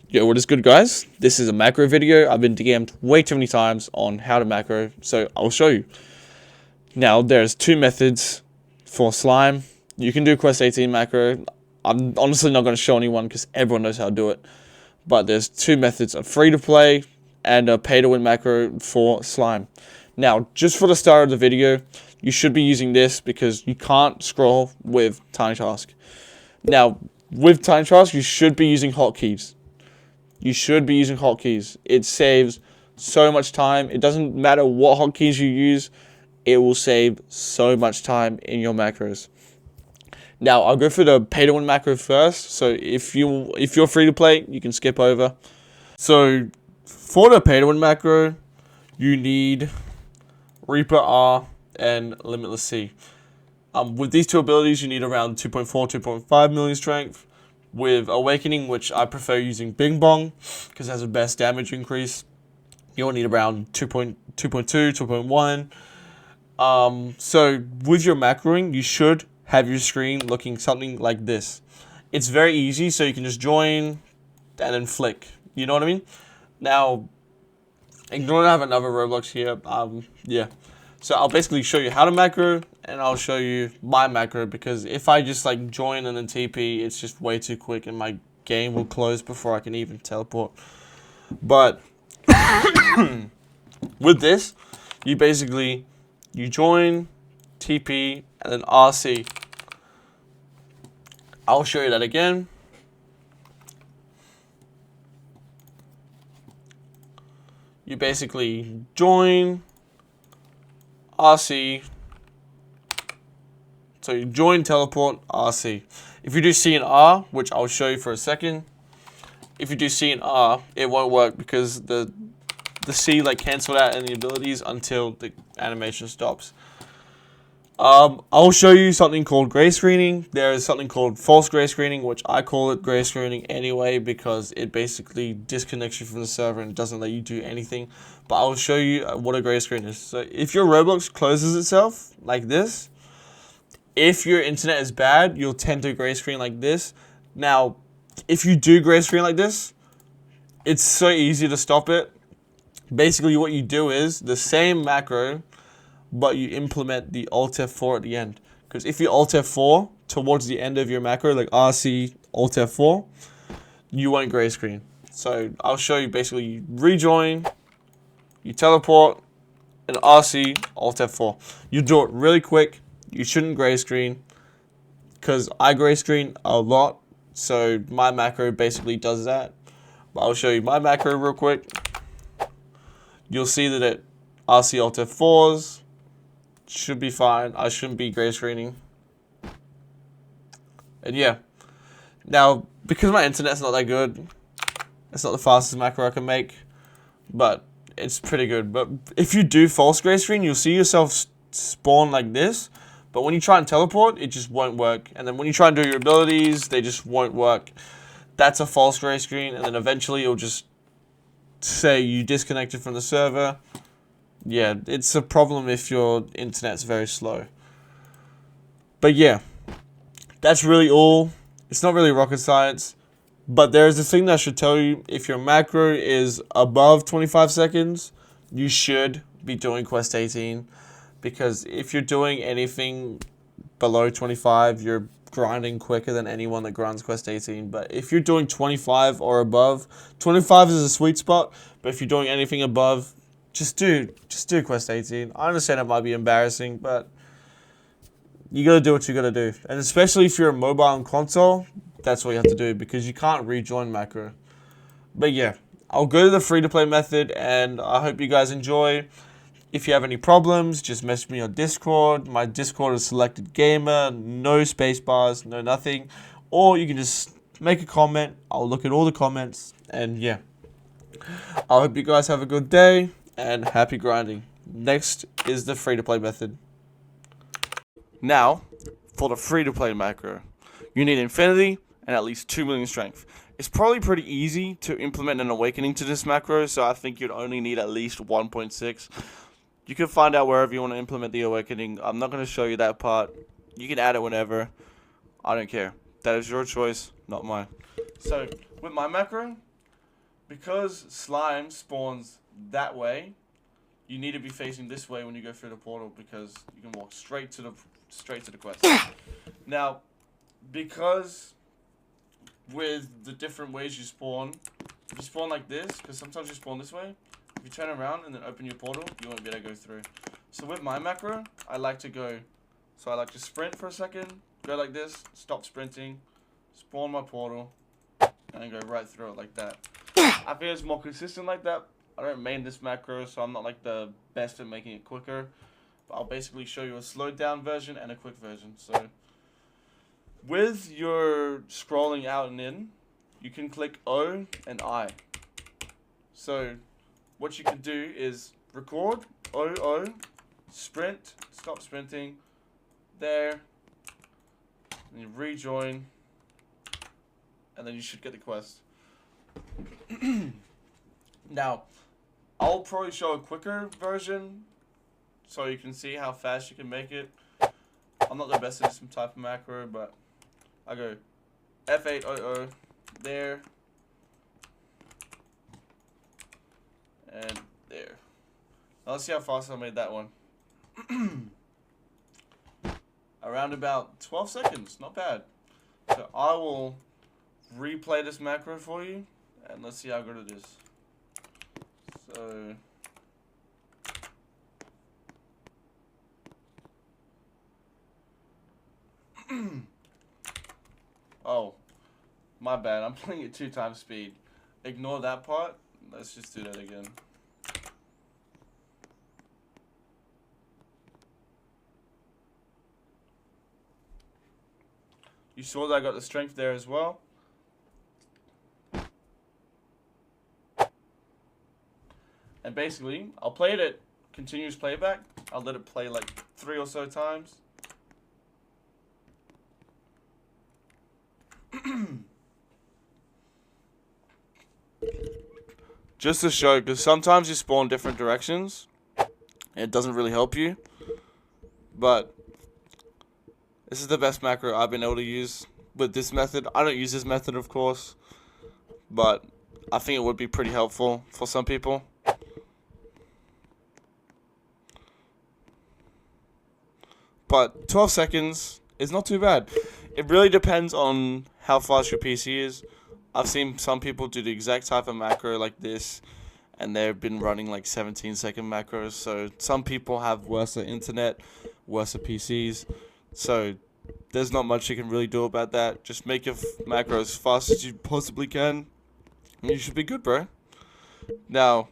Yo, what is good, guys? This is a macro video. I've been DM'd way too many times on how to macro, so I'll show you. Now, there's two methods for slime. You can do Quest 18 macro. I'm honestly not going to show anyone because everyone knows how to do it. But there's two methods, a free-to-play and a pay-to-win macro for slime. Now, just for the start of the video, you should be using this because you can't scroll with TINYTASK. Now, with TINYTASK, you should be using hotkeys. It saves so much time. It doesn't matter what hotkeys you use. It will save so much time in your macros. Now, I'll go for the pay-to-win macro first. So if you're free to play, you can skip over. So for the pay-to-win macro, you need Reaper R and Limitless C. With these two abilities, you need around 2.4, 2.5 million strength. With Awakening, which I prefer using Bing Bong because it has the best damage increase, you'll need around 2.2, 2.1. So with your macroing, you should have your screen looking something like this. It's very easy, so you can just join and then flick. You know what I mean? Now, ignore that I have another Roblox here. Yeah. So I'll basically show you how to macro, and I'll show you my macro, because if I just like join and then TP, it's just way too quick and my game will close before I can even teleport. But with this, you join, TP, and then RC. I'll show you that again. You basically join, RC. So you join, teleport, RC. If you do C and R, which I'll show you for a second, if you do C and R, it won't work because the C like cancel out any abilities until the animation stops. I'll show you something called gray screening. There is something called false gray screening, which I call it gray screening anyway because it basically disconnects you from the server and doesn't let you do anything. But I'll show you what a gray screen is. So if your Roblox closes itself like this, if your internet is bad, you'll tend to gray screen like this. Now, if you do gray screen like this, it's so easy to stop it. Basically, what you do is the same macro, but you implement the Alt F4 at the end. Because if you Alt F4 towards the end of your macro, like RC Alt F4, you won't gray screen. So I'll show you. Basically, you rejoin, you teleport, and RC Alt F4. You do it really quick. You shouldn't gray screen because I gray screen a lot. So my macro basically does that. But I'll show you my macro real quick. You'll see that it RC Alt F4s. Should be fine. I shouldn't be gray screening. And yeah. Now, because my internet's not that good, it's not the fastest macro I can make, but it's pretty good. But if you do false gray screen, you'll see yourself spawn like this. But when you try and teleport, it just won't work. And then when you try and do your abilities, they just won't work. That's a false gray screen. And then eventually it'll just say you disconnected from the server. Yeah, it's a problem if your internet's very slow. But yeah, that's really all. It's not really rocket science. But there's a thing that I should tell you. If your macro is above 25 seconds, you should be doing Quest 18. Because if you're doing anything below 25, you're grinding quicker than anyone that grinds Quest 18. But if you're doing 25 or above, 25 is a sweet spot. But if you're doing anything above, just do Quest 18. I understand it might be embarrassing, but you gotta do what you gotta do. And especially if you're a mobile and console, that's what you have to do because you can't rejoin macro. But yeah, I'll go to the free-to-play method, and I hope you guys enjoy. If you have any problems, just message me on Discord. My Discord is Selected Gamer, no space bars, no nothing. Or you can just make a comment. I'll look at all the comments, and yeah. I hope you guys have a good day, and happy grinding. Next is the free-to-play method. Now, for the free-to-play macro. You need Infinity and at least 2 million strength. It's probably pretty easy to implement an Awakening to this macro, so I think you'd only need at least 1.6. You can find out wherever you want to implement the Awakening. I'm not going to show you that part. You can add it whenever. I don't care. That is your choice, not mine. So, with my macro, because slime spawns that way, you need to be facing this way when you go through the portal because you can walk straight to the quest. Now, because with the different ways you spawn, if you spawn like this, because sometimes you spawn this way, if you turn around and then open your portal, you won't be able to go through. So with my macro, I like to sprint for a second, go like this, stop sprinting, spawn my portal, and then go right through it like that. I think it's more consistent like that. I don't main this macro, so I'm not like the best at making it quicker. But I'll basically show you a slowed down version and a quick version. So with your scrolling out and in, you can click O and I. So what you can do is record, O, sprint, stop sprinting, there, and you rejoin, and then you should get the quest. Now, I'll probably show a quicker version so you can see how fast you can make it. I'm not the best at some type of macro, but I go F800 there and there. Now let's see how fast I made that one. Around about 12 seconds, not bad. So I will replay this macro for you and let's see how good it is. So oh, my bad. I'm playing at 2 times speed. Ignore that part. Let's just do that again. You saw that I got the strength there as well. And basically, I'll play it at continuous playback. I'll let it play like 3 or so times. Just to show, because sometimes you spawn different directions. It doesn't really help you. But this is the best macro I've been able to use with this method. I don't use this method, of course. But I think it would be pretty helpful for some people. But 12 seconds is not too bad. It really depends on how fast your PC is. I've seen some people do the exact type of macro like this, and they've been running like 17-second macros. So some people have worse internet, worse PCs. So there's not much you can really do about that. Just make your macro as fast as you possibly can, and you should be good, bro. Now,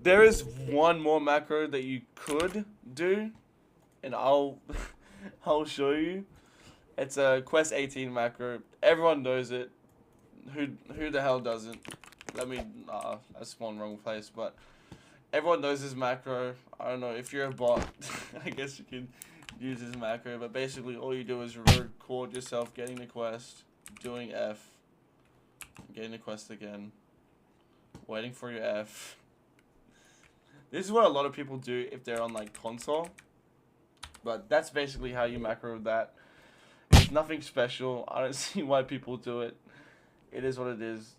there is one more macro that you could do, and I'll show you. It's a Quest 18 macro. Everyone knows it. Who the hell doesn't? I spawned wrong place, but everyone knows this macro. I don't know, if you're a bot, I guess you can use this macro, but basically all you do is record yourself getting the quest, doing F, getting the quest again, waiting for your F. This is what a lot of people do if they're on like console, but that's basically how you macro that. It's nothing special. I don't see why people do it. It is what it is.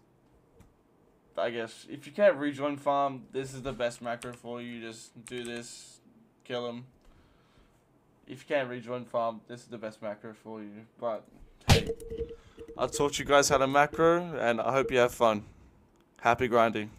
I guess if you can't rejoin farm, this is the best macro for you. Just do this, kill him. If you can't rejoin farm, this is the best macro for you. But hey, I taught you guys how to macro, and I hope you have fun. Happy grinding.